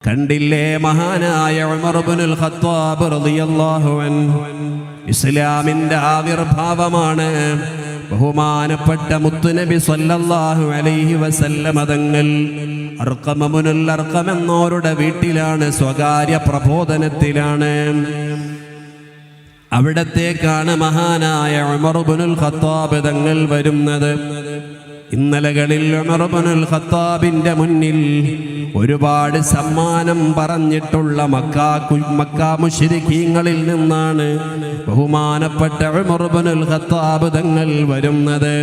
കണ്ടില്ലേ മഹാനായ ഉമർ ഇബ്നുൽ ഖത്താബ് റളിയല്ലാഹു അൻഹു, ഇസ്ലാമിന്റെ ആവിർഭാവമാണ്. ബഹുമാനപ്പെട്ട മുത്തുനബി സ്വല്ലല്ലാഹു അലൈഹി വസല്ലം തങ്ങൾ അർഖം ഇബ്നുൽ അർഖം എന്നവരുടെ വീട്ടിലാണ്, സ്വകാര്യ പ്രബോധനത്തിലാണ്. അവിടത്തേക്കാണ് മഹാനായ ഉമർ ഇബ്നുൽ ഖത്താബ് തങ്ങൾ വരുന്നത്. ഇന്നലകളിൽ ഉമർ ഇബ്നുൽ ഖത്താബിന്റെ മുന്നിൽ ഒരുപാട് സമ്മാനം പറഞ്ഞിട്ടുള്ള മക്ക മുശ്രിക്കീങ്ങളിൽ നിന്നാണ് ബഹുമാനപ്പെട്ട ഉമർ ഇബ്നുൽ ഖത്താബ് തങ്ങൾ വരുന്നത്.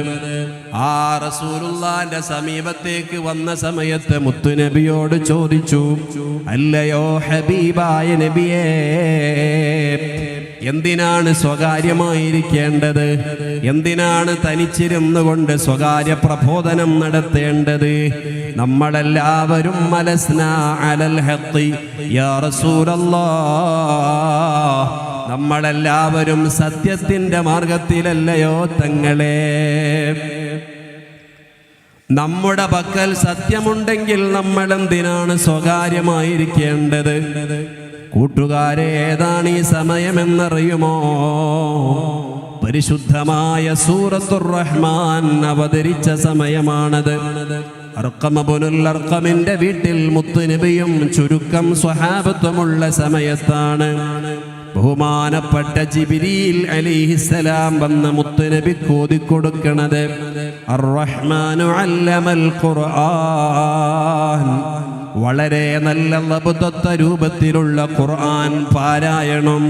ആ റസൂലുള്ളാഹിന്റെ സമീപത്തേക്ക് വന്ന സമയത്ത് മുത്തുനബിയോട് ചോദിച്ചു, അല്ലയോ ഹബീബായ നബിയേ, എന്തിനാണ് സ്വകാര്യമായിരിക്കേണ്ടത്? എന്തിനാണ് തനിച്ചിരുന്നുകൊണ്ട് സ്വകാര്യ പ്രബോധനം നടത്തേണ്ടത്? നമ്മളെല്ലാവരും മലസ്നാ അലൽ ഹഖ് യാ റസൂലല്ലാഹ്, നമ്മളെല്ലാവരും സത്യത്തിന്റെ മാർഗത്തിലല്ലയോ തങ്ങളെ? നമ്മുടെ പക്കൽ സത്യമുണ്ടെങ്കിൽ നമ്മൾ എന്തിനാണ് സ്വകാര്യമായിരിക്കേണ്ടത്? കൂട്ടുകാരെ, ഏതാണ് ഈ സമയമെന്നറിയുമോ? പരിശുദ്ധമായ സൂറത്തുർ റഹ്മാൻ അവതരിച്ച സമയമാണത്. അർഖം ഇബ്നുൽ അർഖമിന്റെ വീട്ടിൽ മുത്തുനബിയും ചുരുക്കം സ്വഹാബത്തുമുള്ള സമയത്താണ് ബഹുമാനപ്പെട്ട ജിബ്രീൽ അലൈഹിസ്സലാം വന്ന മുത്തുനബിക്ക് ഓതിക്കൊടുക്കണത് അർ-റഹ്മാനു അല്ലമൽ ഖുർആൻ, വളരെ നല്ല ലബ്ദത്ത രൂപത്തിലുള്ള ഖുർആൻ പാരായണം.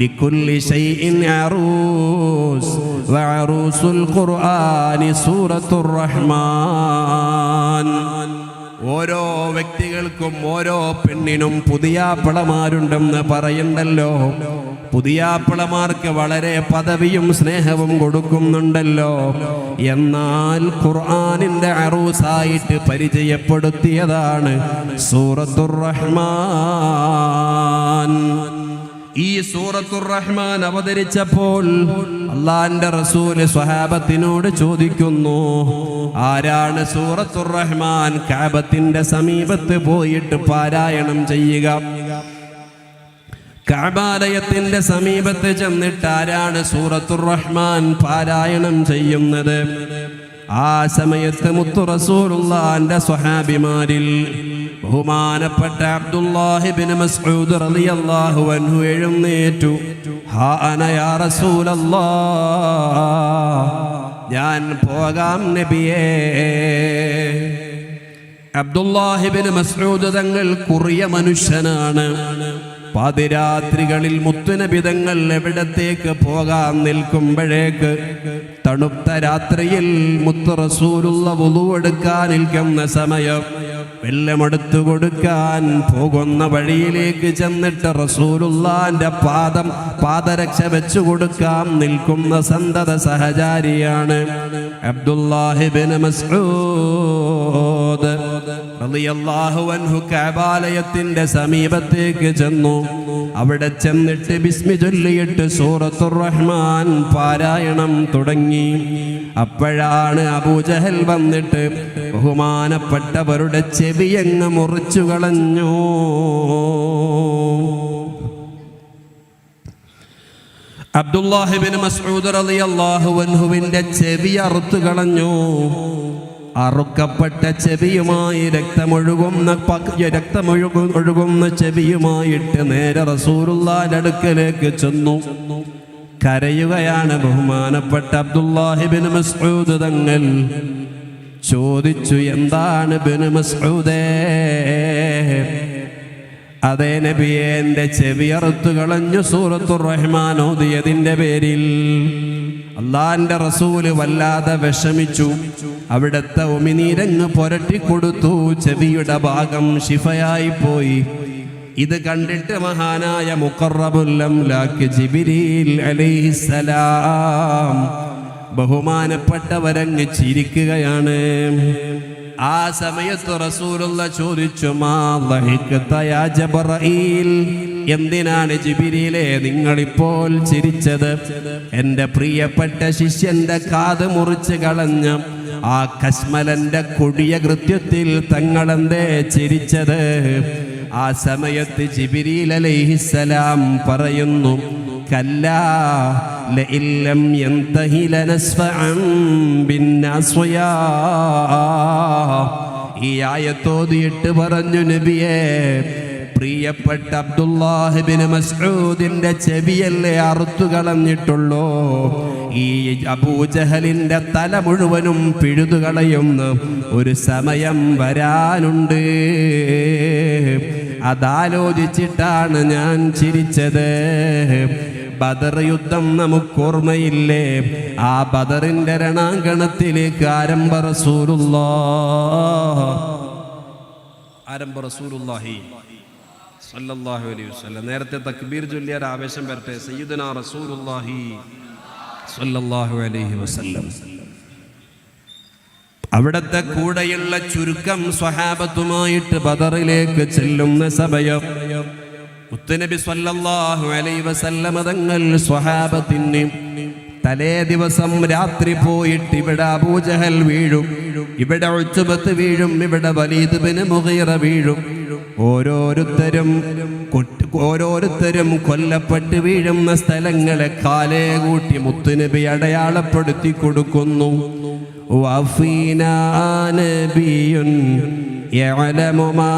ലികുല്ലി ശൈഇൻ അറൂസ് വഅറൂസുൽ ഖുർആനി സൂറത്തുർ റഹ്മാൻ. ഓരോ വ്യക്തികൾക്കും ഓരോ പെണ്ണിനും പുതിയാപ്പിളമാരുണ്ടെന്ന് പറയുണ്ടല്ലോ. പുതിയാപ്പിളമാർക്ക് വളരെ പദവിയും സ്നേഹവും കൊടുക്കുന്നുണ്ടല്ലോ. എന്നാൽ ഖുർആനിന്റെ അറൂസായിട്ട് പരിചയപ്പെടുത്തിയതാണ് സൂറത്തുർ റഹ്മാൻ. ഈ സൂറത്തുർ റഹ്മാൻ അവതരിച്ചപ്പോൾ അള്ളാന്റെ റസൂൽ സ്വഹാബത്തിനോട് ചോദിക്കുന്നു, ആരാണ് സൂറത്തുർ റഹ്മാൻ കഅബത്തിന്റെ സമീപത്ത് പോയിട്ട് പാരായണം ചെയ്യുക? കഅബാലയത്തിന്റെ സമീപത്ത് ചെന്നിട്ട് ആരാണ് സൂറത്തുർ റഹ്മാൻ പാരായണം ചെയ്യുന്നത്? ആ സമയത്ത് മുത്തു റസൂലുള്ളാഹിന്റെ സ്വഹാബിമാരിൽ ബഹുമാനപ്പെട്ട അബ്ദുല്ലാഹി ഇബ്നു മസ്ഊദ് റളിയല്ലാഹു അൻഹു എഴുന്നേറ്റു, ഹാ അന യാ റസൂലല്ലാഹ്, ഞാൻ പോകാം നബിയേ. അബ്ദുല്ലാഹി ഇബ്നു മസ്ഊദ് തങ്ങൾ കുറിയ മനുഷ്യനാണ്. പാതിരാത്രികളിൽ മുത്തുനബി തങ്ങൾ എവിടത്തേക്ക് പോകാൻ നിൽക്കുമ്പോഴേക്ക് തണുത്ത രാത്രിയിൽ മുത്ത് റസൂലുള്ള വുളു എടുക്കാൻ നിൽക്കുന്ന സമയം വെള്ളമെടുത്തു കൊടുക്കാൻ പോകുന്ന വഴിയിലേക്ക് ചെന്നിട്ട് റസൂലുള്ളാന്റെ പാദരക്ഷ വെച്ചു കൊടുക്കാൻ നിൽക്കുന്ന സന്തത സഹചാരിയാണ് അബ്ദുല്ലാഹി ഇബ്നു മസ്ഊദ് റളിയല്ലാഹു അൻഹു. കഅബാലയത്തിന്റെ സമീപത്തേക്ക് ചെന്നു. അവിടെ ചെന്നിട്ട് ബിസ്മി ചൊല്ലിയിട്ട് സൂറത്തുർ റഹ്മാൻ പാരായണം തുടങ്ങി. അപ്പോഴാണ് അബൂജഹൽ വന്നിട്ട് ബഹുമാനപ്പെട്ടവരുടെ ചെവിയങ്ങ് മുറിച്ചു കളഞ്ഞു. അബ്ദുല്ലാഹി ഇബ്നു മസ്ഊദ് റളിയല്ലാഹു അൻഹുവിന്റെ ചെവി അറുത്തു കളഞ്ഞു. അറുക്കപ്പെട്ട ചെവിയുമായി രക്തമൊഴുകുന്ന ചെവിയുമായിട്ട് നേരെ റസൂലുള്ളാഹിന്റെ അടുക്കലേക്ക് ചെന്നു. കരയുകയാണ് ബഹുമാനപ്പെട്ട അബ്ദുല്ലാഹി ഇബ്നു മസ്ഊദ് തങ്ങൾ. ചോദിച്ചു, എന്താണ് ഇബ്നു മസ്ഊദേ? അതേ നബിയെ, എൻ്റെ ചെവി അറുത്തു കളഞ്ഞു സൂറത്തുർ റഹ്മാൻ ഓതിയതിൻ്റെ പേരിൽ. അള്ളാന്റെ റസൂല് വല്ലാതെ വിഷമിച്ചു. അവിടുത്തെ ഉമിനീരങ്ങ് പുരട്ടിക്കൊടുത്തു. ചെവിയുടെ ഭാഗം ശിഫയായി പോയി. ഇത് കണ്ടിട്ട് മഹാനായ മുഖറബുൽ അംലാക്ക് ജിബ്രീൽ അലൈഹിസ്സലാം ബഹുമാനപ്പെട്ടവരങ്ങ് ചിരിക്കുകയാണ്. ആ സമയത്ത് റസൂലുള്ള ചോദിച്ചു, മാ ലഹിഖത യാ ജിബ്രീൽ, എന്തിനാണ് ജിബ്രീലേ നിങ്ങളിപ്പോൾ ചിരിച്ചത്? എൻ്റെ പ്രിയപ്പെട്ട ശിഷ്യന്റെ കാത് മുറിച്ച് കളഞ്ഞ ആ കശ്മലന്റെ കൊടിയ കൃത്യത്തിൽ തങ്ങളെന്തേ ചിരിച്ചത്? ആ സമയത്ത് ജിബ്രീൽ അലൈഹിസ്സലാം പറയുന്നു, കല്ലാ ലഇല്ലം യന്തഹി ലനസ്ഫഅൻ ബിന്നാസ്വയാ. ഈ ആയത്തോതിയിട്ട് പറഞ്ഞു, നബിയേ, പ്രിയപ്പെട്ട അബ്ദുല്ലാഹ് ഇബ്നു മസ്ഊദിന്റെ ചെവിയല്ലേ അറുത്തു കളഞ്ഞിട്ടുള്ളൂ, ഈ അബൂജഹലിന്റെ തല മുഴുവനും പിഴുതുകളയുന്ന ഒരു സമയം വരാനുണ്ട്. അതാലോചിച്ചിട്ടാണ് ഞാൻ ചിരിച്ചത്. ബദർ യുദ്ധം നമുക്കോർമ്മയില്ലേ? ആ ബദറിന്റെ രണാങ്കണത്തിലേക്ക് ആരംഭ റസൂലുള്ളാഹി സ്വല്ലല്ലാഹു അലൈഹി വസല്ലം. നേരത്തെ തക്ബീർ ചൊല്ലിയ ആവേശം വരട്ടെ. സയ്യിദുനാ റസൂലുള്ളാഹി സ്വല്ലല്ലാഹു അലൈഹി വസല്ലം. അവിടത്തെ കൂടെയുള്ള ചുരുക്കം സ്വഹാബത്തുമായിട്ട് ബദറിലേക്ക് ചെല്ലുന്ന സമയം മുത്തുനബി സ്വല്ലല്ലാഹു അലൈഹി വസല്ലം തങ്ങൾ സ്വഹാബത്തിന് തലേ ദിവസം രാത്രി പോയിട്ട് ഇവിടെ അബൂജഹൽ വീഴും, ഇവിടെ ഉത്ബത്ത് വീഴും, ഇവിടെ വലീദ് ഇബ്നു മുഗീറ വീഴും. ഓരോരുത്തരും കൊല്ലപ്പെട്ട് വീഴുന്ന സ്ഥലങ്ങളെ കാലേ കൂട്ടി മുത്തുനബി അടയാളപ്പെടുത്തി കൊടുക്കുന്നു. വഫീനാ നബിയുൻ യഅലമു മാ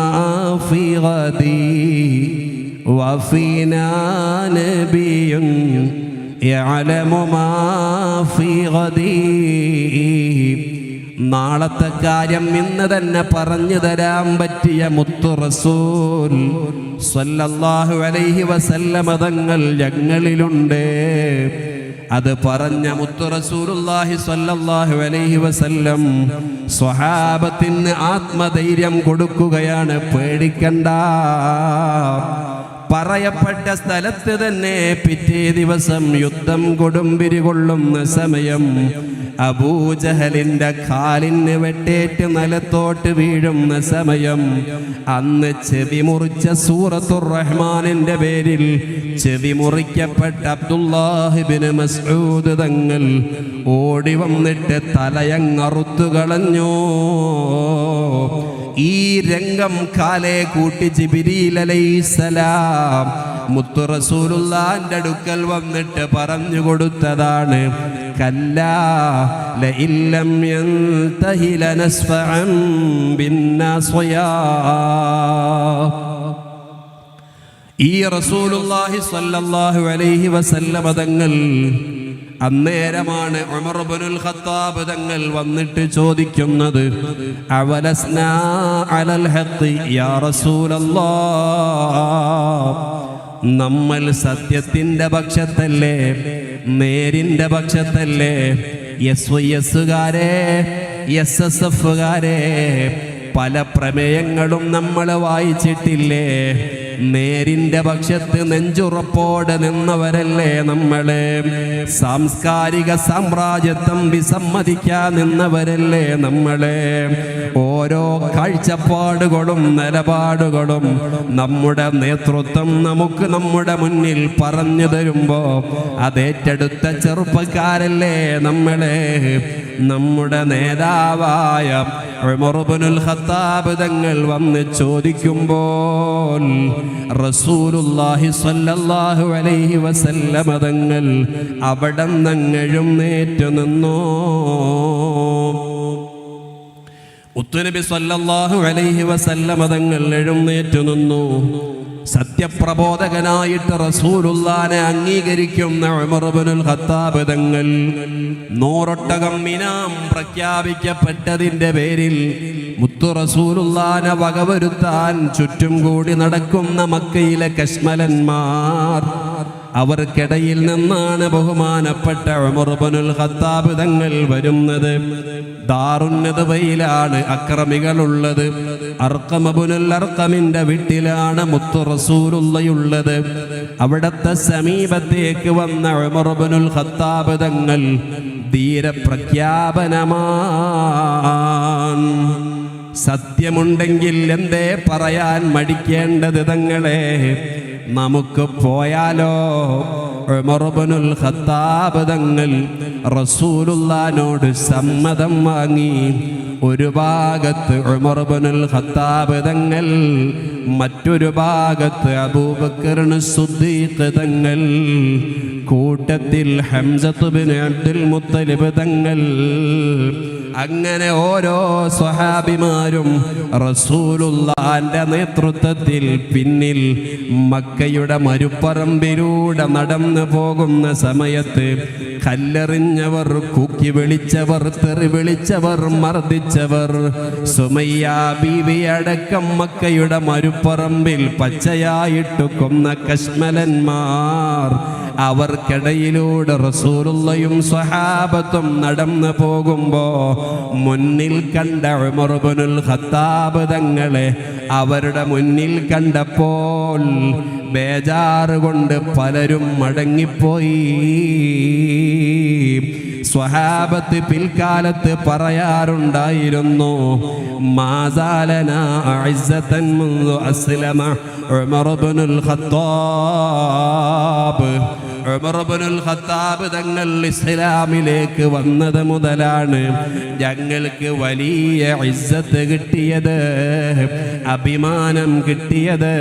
ഫീ ഗദി, വഫീനാ നബിയുൻ യഅലമു മാ ഫീ ഗദി. നാളത്തെ കാര്യം ഇന്ന് തന്നെ പറഞ്ഞു തരാൻ പറ്റിയ മുത്തു റസൂൽ സ്വല്ലല്ലാഹു അലൈഹി വസല്ലം തങ്ങൾ ഞങ്ങളിലുണ്ട്. അത് പറഞ്ഞ മുത്തു റസൂലുള്ളാഹി സ്വല്ലല്ലാഹു അലൈഹി വസല്ലം സ്വഹാബത്തിന് ആത്മധൈര്യം കൊടുക്കുകയാണ്. പേടിക്കണ്ട. പറയപ്പെട്ട സ്ഥലത്ത് തന്നെ പിറ്റേ ദിവസം യുദ്ധം കൊടുമ്പിരി കൊള്ളുന്ന സമയം അബൂജഹലിന്റെ കാലിന് വെട്ടേറ്റ് നിലത്തോട്ട് വീഴുന്ന സമയം അന്ന് ചെവി മുറിച്ച സൂറത്തുർ റഹ്മാനിന്റെ പേരിൽ ചെവി മുറിക്കപ്പെട്ട അബ്ദുല്ലാഹ് ഇബ്നു മസ്ഊദ് തങ്ങൾ ഓടി വന്നിട്ട് തലയങ്ങറുത്തു കളഞ്ഞു. ഈ രംഗം കാലേ കൂട്ടി ജിബ്രീൽ അലൈഹിസ്സലാം മുത്തു റസൂലുള്ളാഹിന്റെ അടുക്കൽ വന്നിട്ട് പറഞ്ഞു കൊടുത്തതാണ്, കല്ലാ ലഇല്ലം യന്തഹി ലനസ്ഫഅൻ ബിന്നാസ്വയാ. ഈ റസൂലുള്ളാഹി സ്വല്ലല്ലാഹു അലൈഹി വസല്ലം തങ്ങൾ അന്നേരമാണ് ഉമർ ഇബ്നുൽ ഖത്താബ് തങ്ങൾ വന്നിട്ട് ചോദിക്കുന്നത്, അവലസ്നാ അലൽ ഹഖ് യാ റസൂലല്ലാഹ്, നമ്മൾ സത്യത്തിന്റെ പക്ഷത്തല്ലേ, നേരിന്റെ പക്ഷത്തല്ലേ? SSFകാരെ പല പ്രമേയങ്ങളും നമ്മൾ വായിച്ചിട്ടില്ലേ? നേരിന്റെ പക്ഷത്ത് നെഞ്ചുറപ്പോടെ നിന്നവരല്ലേ നമ്മളെ? സാംസ്കാരിക സാമ്രാജ്യത്വം വിസമ്മതിക്കാൻ നിന്നവരല്ലേ നമ്മളെ? ഓരോ കാഴ്ചപ്പാടുകളും നിലപാടുകളും നമ്മുടെ നേതൃത്വം നമുക്ക് നമ്മുടെ മുന്നിൽ പറഞ്ഞു തരുമ്പോ അതേറ്റെടുത്ത ചെറുപ്പക്കാരല്ലേ നമ്മളെ? നമ്മുടെ നേതാവായ ഉമർ ഇബ്നുൽ ഖത്താബ് തങ്ങൾ വന്ന് ചോദിക്കുമ്പോൾ റസൂലുള്ളാഹി സ്വല്ലല്ലാഹു അലൈഹി വസല്ലം തങ്ങൾ അവിടന്ന് എഴുന്നേറ്റ് നിന്നു. മുത്തുനബി സ്വല്ലല്ലാഹു അലൈഹി വസല്ലം തങ്ങൾ എഴുന്നേറ്റ് നിന്നു. സത്യപ്രബോധകനായിട്ട് റസൂലുള്ളാഹിനെ അംഗീകരിക്കുന്ന ഉമർ ഇബ്നുൽ ഖത്താബ് തങ്ങൾ 100 ഒട്ടകം ഇനാം പ്രഖ്യാപിക്കപ്പെട്ടതിന്റെ പേരിൽ മുത്തു റസൂലുള്ളാഹിനെ വകവരുത്താൻ ചുറ്റും കൂടി നടക്കുന്ന മക്കയിലെ കശ്മലന്മാർ, അവർക്കിടയിൽ നിന്നാണ് ബഹുമാനപ്പെട്ട ഉമർ ഇബ്നുൽ ഖത്താബ് തങ്ങൾ വരുന്നത്. ദാറുന്നദവയിലാണ് അക്രമികളുള്ളത്. അർഖം ഇബ്നുൽ അർഖമിന്റെ വീട്ടിലാണ് മുത്തു റസൂലുള്ളാഹിയുള്ളത്. അവിടത്തെ സമീപത്തേക്ക് വന്ന ഉമർ ഇബ്നുൽ ഖത്താബ് തങ്ങൾ ധീരപ്രഖ്യാപനമാണ്. സത്യമുണ്ടെങ്കിൽ എന്തേ പറയാൻ മടിക്കേണ്ടത് തങ്ങളെ? നമുക്ക് പോയാലോ? ഉമർ ഇബ്നുൽ ഖത്താബ് തങ്ങൾ റസൂലുള്ളാഹിനോട് സമ്മതം വാങ്ങി. ഒരു ഭാഗത്ത് ഉമർ ഇബ്നുൽ ഖത്താബ് തങ്ങൾ, മറ്റൊരു ഭാഗത്ത് അബൂബക്കർ സിദ്ദീഖ് തങ്ങൾ, കൂട്ടത്തിൽ ഹംസത്ത് ബിൻ അബ്ദുൽ മുത്തലിബ് തങ്ങൾ. അങ്ങനെ ഓരോ സ്വഹാബിമാരും റസൂലുള്ളാഹിന്റെ നേതൃത്വത്തിൽ പിന്നിൽ മക്കയുടെ മരുപ്പറമ്പിലൂടെ നടന്നു പോകുന്ന സമയത്ത് കല്ലെറിഞ്ഞവർ, കൂക്കി വിളിച്ചവർ, തെറി വിളിച്ചവർ, മർദ്ദിച്ചവർ, സുമയ്യ ബീവി അടക്കം മക്കയുടെ മരുപ്പറമ്പിൽ പച്ചയായിട്ട് കൊന്ന കശ്മലന്മാർ, അവർക്കിടയിലൂടെ റസൂലുള്ളയും സ്വഹാബത്തും നടന്നു പോകുമ്പോ മുന്നിൽ കണ്ട ഉമർ ഇബ്നുൽ ഖത്താബ് തങ്ങളെ അവരുടെ മുന്നിൽ കണ്ടപ്പോൾ ബേജാറ് കൊണ്ട് പലരും മടങ്ങിപ്പോയി. സ്വഹാബത്ത് പിൽക്കാലത്ത് പറയാറുണ്ടായിരുന്നു, മാസാലനാ അഇസ്സതൻ മുൻദു അസ്ലമ ഉമർ ഇബ്നുൽ ഖത്താബ്. ഉമർ ഇബ്നുൽ ഖത്താബ് തങ്ങൾ ഇസ്ലാമിലേക്ക് വന്നത് മുതലാണ് ഞങ്ങൾക്ക് വലിയ ഇസ്സത്ത് കിട്ടിയത്, അഭിമാനം കിട്ടിയത്.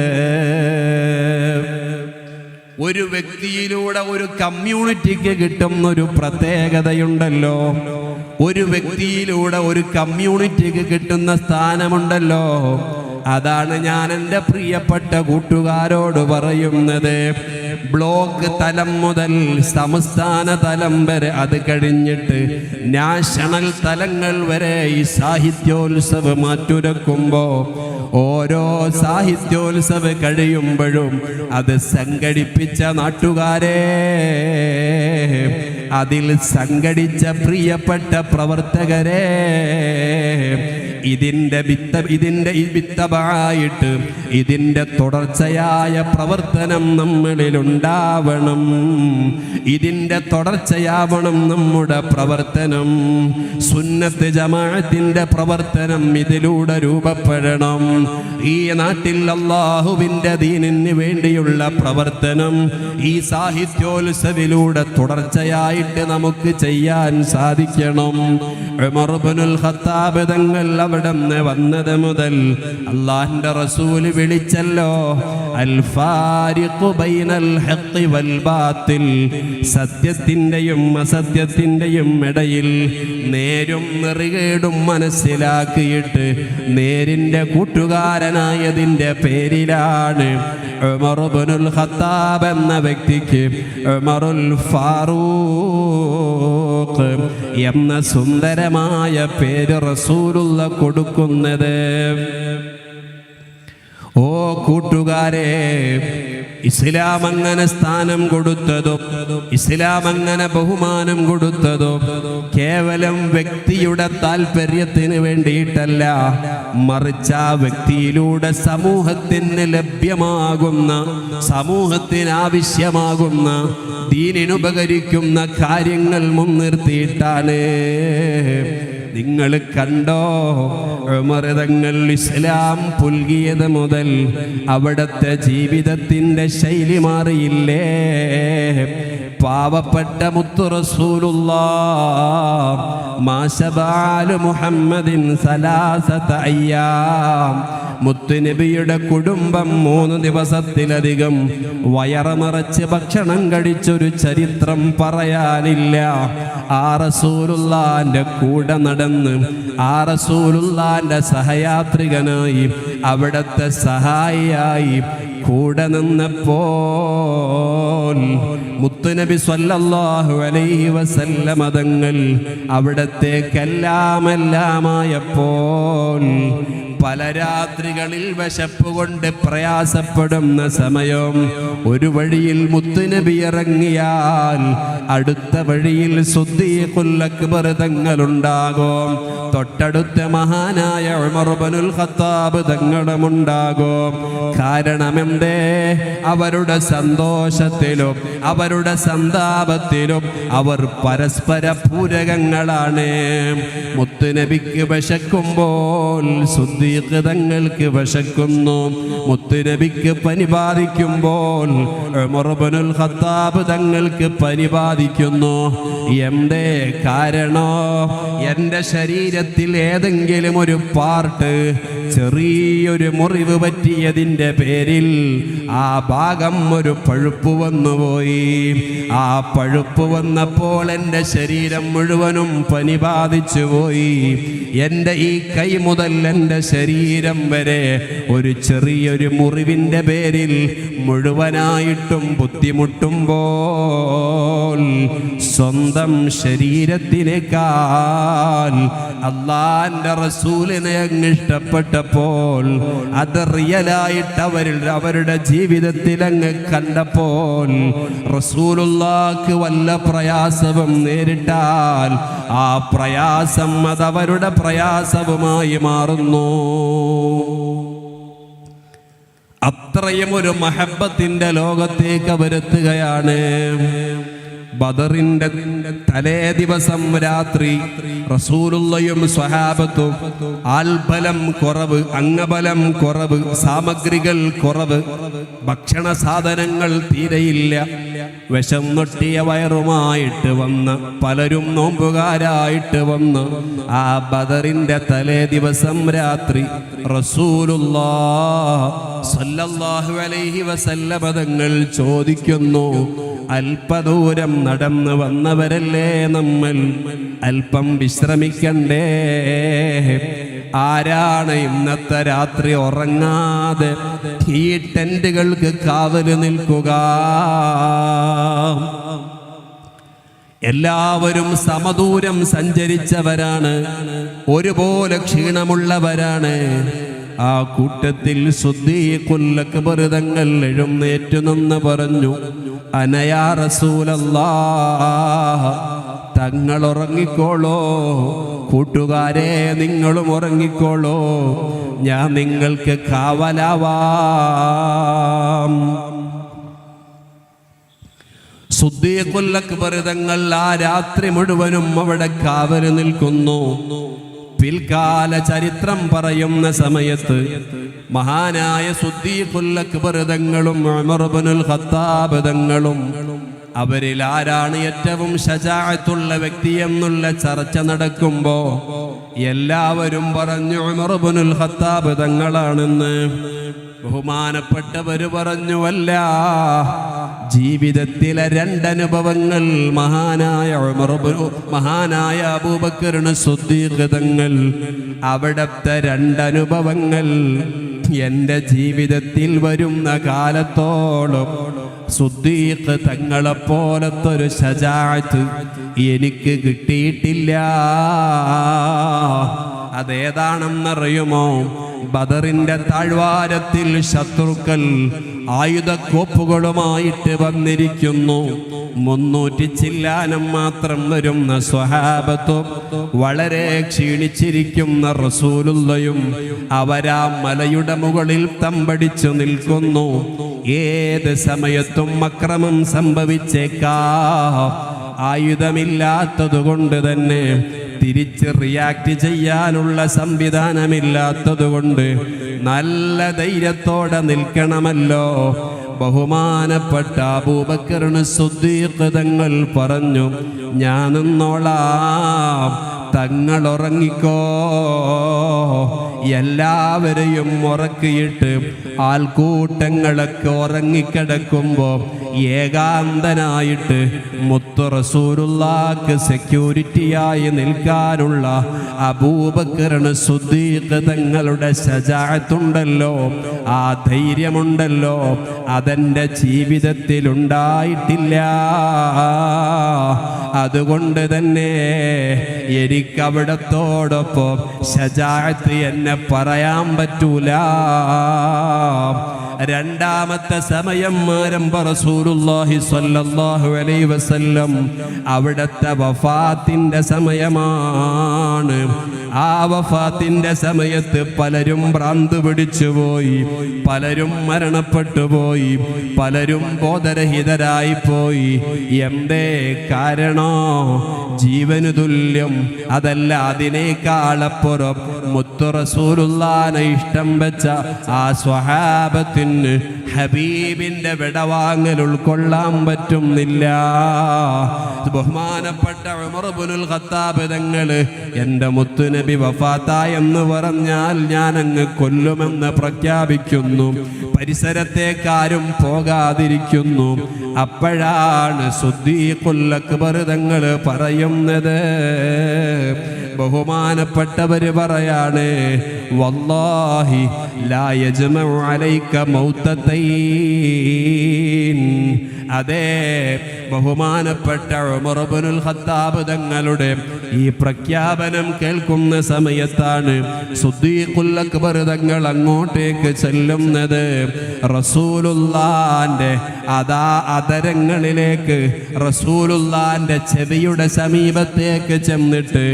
ഒരു വ്യക്തിയിലൂടെ ഒരു കമ്മ്യൂണിറ്റിക്ക് കിട്ടുന്ന ഒരു പ്രത്യേകതയുണ്ടല്ലോ, ഒരു വ്യക്തിയിലൂടെ ഒരു കമ്മ്യൂണിറ്റിക്ക് കിട്ടുന്ന സ്ഥാനമുണ്ടല്ലോ. അതാണ് ഞാൻ എൻ്റെ പ്രിയപ്പെട്ട കൂട്ടുകാരോട് പറയുന്നത്. ബ്ലോക്ക് തലം മുതൽ സംസ്ഥാന തലം വരെ, അത് കഴിഞ്ഞിട്ട് നാഷണൽ തലങ്ങൾ വരെ ഈ സാഹിത്യോത്സവം മാറ്റുരക്കുമ്പോൾ, ഓരോ സാഹിത്യോത്സവ കഴിയുമ്പോഴും അത് സംഘടിപ്പിച്ച നാട്ടുകാരെ, അതിൽ സംഘടിച്ച പ്രിയപ്പെട്ട പ്രവർത്തകരെ, ഇതിൻ്റെ വിത്തബായിട്ട് ഇതിൻ്റെ തുടർച്ചയായ പ്രവർത്തനം നമ്മളിലുണ്ടാവണം. ഇതിൻ്റെ തുടർച്ചയാവണം നമ്മുടെ പ്രവർത്തനം. സുന്നത്ത് ജമാഅത്തിൻ്റെ പ്രവർത്തനം ഇതിലൂടെ രൂപപ്പെടണം. ഈ നാട്ടിൽ അല്ലാഹുവിൻ്റെ ദീനിന് വേണ്ടിയുള്ള പ്രവർത്തനം ഈ സാഹിത്യോത്സവിലൂടെ തുടർച്ചയായിട്ട് നമുക്ക് ചെയ്യാൻ സാധിക്കണം. ഉമർ ഇബ്നുൽ ഖത്താബ് തങ്ങൾ അവിടെ വന്നത് മുതൽ അല്ലാഹുവിൻ്റെ റസൂല് വിളിച്ചല്ലോ, അൽ ഫാരിഖു ബൈനൽ ഹഖ് വൽ ബാത്തിൽ, സത്യത്തിൻ്റെയും അസത്യത്തിൻ്റെയും ഇടയിൽ നേരും നെറുകേടും മനസ്സിലാക്കിയിട്ട് നേരിൻ്റെ കൂട്ടുകാരനായതിൻ്റെ പേരിലാണ് ഉമർ ഇബ്നുൽ ഖത്താബ് എന്ന വ്യക്തിക്ക് ഉമറുൽ ഫാറൂഖ് എന്ന സുന്ദരമായ പേര് റസൂലുള്ള കൊടുക്കുന്നത്. ഓ കൂട്ടുകാരെ, ഇസ്ലാം അങ്ങനെ സ്ഥാനം കൊടുത്തതോ, ഇസ്ലാം അങ്ങനെ ബഹുമാനം കൊടുത്തതോ കേവലം വ്യക്തിയുടെ താല്പര്യത്തിന് വേണ്ടിയിട്ടല്ല, മറിച്ച് ആ വ്യക്തിയിലൂടെ സമൂഹത്തിന് ലഭ്യമാകുന്ന, സമൂഹത്തിന് ആവശ്യമാകുന്ന, ദീനിനുപകരിക്കുന്ന കാര്യങ്ങൾ മുൻനിർത്തിയിട്ടാണ്. നിങ്ങൾ കണ്ടോ, ഉമർ തങ്ങൾ ഇസ്ലാം പുൽകിയത് മുതൽ അവിടുത്തെ ജീവിതത്തിൻ്റെ ശൈലി മാറിയില്ലേ? പാവപ്പെട്ട മുത്തു റസൂലുള്ളാഹ് മാശബാലു മുഹമ്മദിൻ സലാസത അയ്യാം, മുത്തുനബിയുടെ കുടുംബം 3 ദിവസത്തിലധികം വയറ് നിറച്ച് ഭക്ഷണം കഴിച്ചൊരു ചരിത്രം പറയാനില്ല. ആ റസൂലുള്ളാന്റെ കൂടെ നടന്ന്, ആ റസൂലുള്ളാന്റെ സഹയാത്രികനായി, അവിടുത്തെ സഹായിയായി കൂടെ നിന്നപ്പോൾ മുത്തുനബി സ്വല്ലല്ലാഹു അലൈഹി വസല്ലമ തങ്ങൾ അവിടത്തേക്കെല്ലാമെല്ലാമായപ്പോൾ പല രാത്രികളിൽ വിശപ്പ് കൊണ്ട് പ്രയാസപ്പെടുന്ന സമയം ഒരു വഴിയിൽ മുത്തുനബി ഇറങ്ങിയാൽ അടുത്ത വഴിയിൽ സിദ്ദീഖുൽ അക്ബർ തങ്ങളുണ്ടാകും, തൊട്ടടുത്ത മഹാനായ ഉമർ ഇബ്നുൽ ഖത്താബ് തങ്ങളുമുണ്ടാകും. കാരണമെന്തേ? അവരുടെ സന്തോഷത്തിലും അവരുടെ സന്താപത്തിലും അവർ പരസ്പര പൂരകങ്ങളാണ്. മുത്തുനബിക്ക് വിശക്കുമ്പോൾ സിദ്ദീഖ് സിദ്ദീഖ് തങ്ങൾക്ക് വിശക്കുന്നു. മുത്തുനബിക്ക് പനി ബാധിക്കുമ്പോൾ ഉമർ ഇബ്നുൽ ഖത്താബ് തങ്ങൾക്ക് പനി ബാധിക്കുന്നു. എന്തേ കാരണോ? എൻ്റെ ശരീരത്തിൽ ഏതെങ്കിലും ഒരു പാർട്ട് ചെറിയൊരു മുറിവ് പറ്റിയതിൻ്റെ പേരിൽ ആ ഭാഗം ഒരു പഴുപ്പ് വന്നുപോയി. ആ പഴുപ്പ് വന്നപ്പോൾ എൻ്റെ ശരീരം മുഴുവനും പനി ബാധിച്ചു പോയി. എൻ്റെ ഈ കൈ മുതൽ എൻ്റെ ശരീരം വരെ ഒരു ചെറിയൊരു മുറിവിൻ്റെ പേരിൽ മുഴുവനായിട്ടും ബുദ്ധിമുട്ടുമ്പോൾ സ്വന്തം ശരീരത്തിനേക്കാൾ അള്ളാന്റെ റസൂലിനെ അങ്ങ് ഇഷ്ടപ്പെട്ടപ്പോൾ, അത് റിയലായിട്ട് അവരുടെ ജീവിതത്തിൽ അങ്ങ് കണ്ടപ്പോൾ, റസൂലുള്ളാഹിക്ക് വല്ല പ്രയാസവും നേരിട്ടാൽ ആ പ്രയാസം അതവരുടെ പ്രയാസവുമായി മാറുന്നു. അത്രയും ഒരു മഹബത്തിന്റെ ലോകത്തേക്ക് അവരെത്തുകയാണ്. ബദറിന്റെ തലേ ദിവസം രാത്രി റസൂലുള്ളയും സ്വഹാബത്തും ആൽബലം കുറവ്, അംഗബലം കുറവ്, സാമഗ്രികൾ കുറവ്, ഭക്ഷണ സാധനങ്ങൾ തീരെയില്ല. വിശന്നൊട്ടിയ വയറുമായിട്ട് വന്ന് പലരും നോമ്പുകാരായിട്ട് വന്ന് ആ ബദറിന്റെ തലേ ദിവസം രാത്രി റസൂലുള്ളാഹി സ്വല്ലല്ലാഹു അലൈഹി വസല്ലം തങ്ങൾ ചോദിക്കുന്നു, അല്പദൂരം നടന്ന് വന്നവരല്ലേ നമ്മൾ, അല്പം വിശ്രമിക്കണ്ടേ? ആരാണ് ഇന്നത്തെ രാത്രി ഉറങ്ങാതെ ഈ ടെന്റുകൾക്ക് കാവല് നിൽക്കുക? എല്ലാവരും സമദൂരം സഞ്ചരിച്ചവരാണ്, ഒരുപോലെ ക്ഷീണമുള്ളവരാണ്. ആ കൂട്ടത്തിൽ സിദ്ദീഖുൽ അക്ബർ തങ്ങൾ എഴുന്നേറ്റു നിന്ന് പറഞ്ഞു, അനയാ റസൂലല്ലാഹ്, തങ്ങൾ ഉറങ്ങിക്കോളോ, കൂട്ടുകാരെ നിങ്ങളും ഉറങ്ങിക്കോളോ, ഞാൻ നിങ്ങൾക്ക് കാവലാവാം. സിദ്ദീഖുൽ അക്ബർ തങ്ങൾ ആ രാത്രി മുഴുവനും അവിടെ കാവല് നിൽക്കുന്നു. പിൽക്കാല ചരിത്രം പറയുന്ന സമയത്ത് മഹാനായ സിദ്ദീഖുൽ അക്ബർ തങ്ങളും ഉമർ ഇബ്നുൽ ഖത്താബ് തങ്ങളും അവരിൽ ആരാണ് ഏറ്റവും ശജാഅത്തുള്ള വ്യക്തി എന്നുള്ള ചർച്ച നടക്കുമ്പോ എല്ലാവരും പറഞ്ഞു ഉമർ ഇബ്നുൽ ഖത്താബ് തങ്ങളാണെന്ന്. ബഹുമാനപ്പെട്ടവര് പറഞ്ഞു, അല്ല, ജീവിതത്തിലെ രണ്ടനുഭവങ്ങൾ മഹാനായ അബൂബക്കറിന് സിദ്ദീഖ് തങ്ങൾ, അവിടത്തെ രണ്ടനുഭവങ്ങൾ എൻ്റെ ജീവിതത്തിൽ വരുന്ന കാലത്തോളം സിദ്ദീഖ് തങ്ങളെപ്പോലത്തൊരു ശജാഅത്ത് എനിക്ക് കിട്ടിയിട്ടില്ല. അതേതാണെന്നറിയുമോ? ബദറിന്റെ താഴ്വാരത്തിൽ ശത്രുക്കൾ ആയുധക്കോപ്പുകളുമായിട്ട് വന്നിരിക്കുന്നു. 300 ചില്ലാനം മാത്രം വരുന്ന സ്വഹാബത്തും വളരെ ക്ഷീണിച്ചിരിക്കുന്ന റസൂലുള്ളയും അവരാ മലയുടെ മുകളിൽ തമ്പടിച്ചു നിൽക്കുന്നു. ഏത് സമയത്തും അക്രമം സംഭവിച്ചേക്കാം. ആയുധമില്ലാത്തതുകൊണ്ട് തന്നെ തിരിച്ച് റിയാക്ട് ചെയ്യാനുള്ള സംവിധാനമില്ലാത്തതുകൊണ്ട് നല്ല ധൈര്യത്തോടെ നിൽക്കണമല്ലോ. ബഹുമാനപ്പെട്ട അബൂബക്കറിന് സിദ്ദീഖ് തങ്ങൾ പറഞ്ഞു, ഞാൻ നിന്നോളാം, തങ്ങൾ ഉറങ്ങിക്കോ. എല്ലാവരെയും ഉറക്കിയിട്ട് ആൾക്കൂട്ടങ്ങളൊക്കെ ഉറങ്ങിക്കിടക്കുമ്പോൾ ഏകാന്തനായിട്ട് മുത്തു റസൂലുള്ളാഹിക്ക് സെക്യൂരിറ്റിയായി നിൽക്കാനുള്ള അബൂബക്കറിന് സിദ്ദീഖ് തങ്ങളുടെ ശജാഅത്തുണ്ടല്ലോ, ആ ധൈര്യമുണ്ടല്ലോ, അതെൻ്റെ ജീവിതത്തിലുണ്ടായിട്ടില്ല. അതുകൊണ്ട് തന്നെ എനിക്കവിടത്തോടൊപ്പം ശജാഅത്ത് എന്നെ പറയാൻ പറ്റൂല. രണ്ടാമത്തെ സമയം ആരംഭ റസൂലുള്ളാഹി സ്വല്ലല്ലാഹു അലൈഹി വസല്ലം അവിടുത്തെ വഫാത്തിന്റെ സമയമാണ്. ആ വഫാത്തിന്റെ സമയത്ത് പലരും ഭ്രാന്ത് പിടിച്ചുപോയി, പലരും മരണപ്പെട്ടു പോയി, പലരും ബോധരഹിതരായി പോയി. എന്തേ കാരണോ? ജീവനു തുല്യം, അതല്ല അതിനേക്കാളപ്പുറം മുത്തു റസൂലുള്ളാഹിനെ ഇഷ്ടം വെച്ച ആ സ്വഹാബത്തിന് ഹബീബിന്റെ വിടവാങ്ങൽ ഉൾക്കൊള്ളാൻ പറ്റുന്നില്ല. ബഹുമാനപ്പെട്ട ഉമർ ഇബ്നുൽ ഖത്താബ് തങ്ങൾ എൻ്റെ മുത്തുനബി വഫാത്തായെന്ന് പറഞ്ഞാൽ ഞാൻ അങ്ങ് കൊല്ലുമെന്ന് പ്രഖ്യാപിക്കുന്നു. പരിസരത്തേക്കാരും പോകാതിരിക്കുന്നു. അപ്പോഴാണ് സിദ്ദീഖുൽ അക്ബർ തങ്ങൾ പറയുന്നത്, ബഹുമാനപ്പെട്ടവര് പറയാണ്, വല്ലാഹി ലാ യജ്മഉ അലൈക മൗതതൈൻ. അതേ, ബഹുമാനപ്പെട്ട ഉമർ ഇബ്നുൽ ഖത്താബ് തങ്ങളുടെ ഈ പ്രഖ്യാപനം കേൾക്കുന്ന സമയത്താണ് സിദ്ദീഖുൽ അക്ബർ തങ്ങൾ അങ്ങോട്ടേക്ക് ചെല്ലുന്നത്. റസൂലുള്ളാന്റെ അതരങ്ങളിലേക്ക്, റസൂലുള്ളാന്റെ ചെവിയുടെ സമീപത്തേക്ക് ചെന്നിട്ട്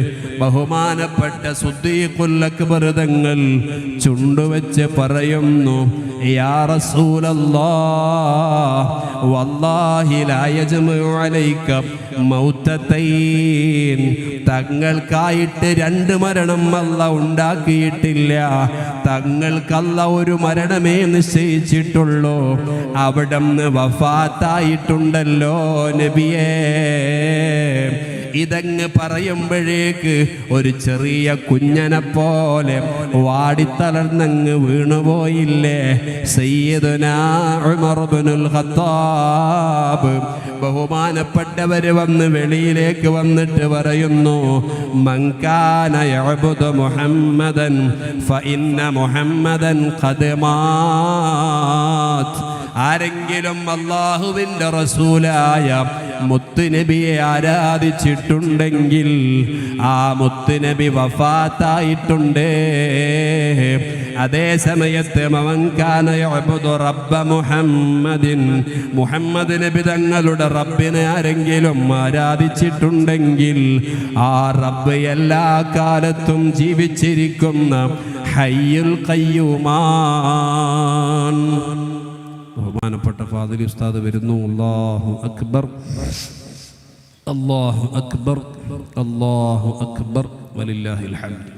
ബഹുമാനപ്പെട്ട സിദ്ദീഖുൽ അക്ബർ തങ്ങൾ ചുണ്ടുവെച്ച് പറയുന്നു, യാ റസൂലല്ലാഹ് വല്ലാഹി ലാ യജ്മഉ അലൈക മൗതതൈൻ. തങ്ങൾക്കായിട്ട് രണ്ട് മരണം അല്ലാഹ് ഉണ്ടാക്കിയിട്ടില്ല. തങ്ങൾക്കല്ലാഹ് ഒരു മരണമേ നിശ്ചയിച്ചിട്ടുള്ളൂ. അവിടുന്ന് വഫാത്തായിട്ടുണ്ടല്ലോ നബിയേ. ഇതങ്ങ് പറയുമ്പോഴേക്ക് ഒരു ചെറിയ കുഞ്ഞനെ പോലെ വാടിത്തളർന്നങ്ങ് വീണുപോയില്ലേ സയ്യിദുനാ ഉമർ ഇബ്നുൽ ഖത്താബ്. ബഹുമാനപ്പെട്ടവര് വന്ന് വെളിയിലേക്ക് വന്നിട്ട് പറയുന്നു, മൻ കാന യഅ്ബുദു മുഹമ്മദൻ ഫഇന്ന മുഹമ്മദൻ ഖദ് മാത്. ആരെങ്കിലും അല്ലാഹുവിൻ്റെ റസൂലായ മുത്തുനബിയെ ആരാധിച്ചിട്ടുണ്ടെങ്കിൽ ആ മുത്തുനബി വഫാത്തായിട്ടുണ്ട്. അതേ സമയത്ത് മൻ കാന യഅ്ബുദു റബ്ബ മുഹമ്മദിൻ, മുഹമ്മദ് നബി തങ്ങളുടെ റബ്ബിനെ ആരെങ്കിലും ആരാധിച്ചിട്ടുണ്ടെങ്കിൽ ആ റബ്ബ് എല്ലാ കാലത്തും ജീവിച്ചിരിക്കുന്ന ഹയ്യുൽ ഖയ്യൂമാൻ. ബഹുമാനപ്പെട്ട ഫാദിലി ഉസ്താദ് വരുന്നു. അല്ലാഹു അക്ബർ, അല്ലാഹു അക്ബർ, അല്ലാഹു അക്ബർ, വലില്ലാഹിൽ ഹംദ്.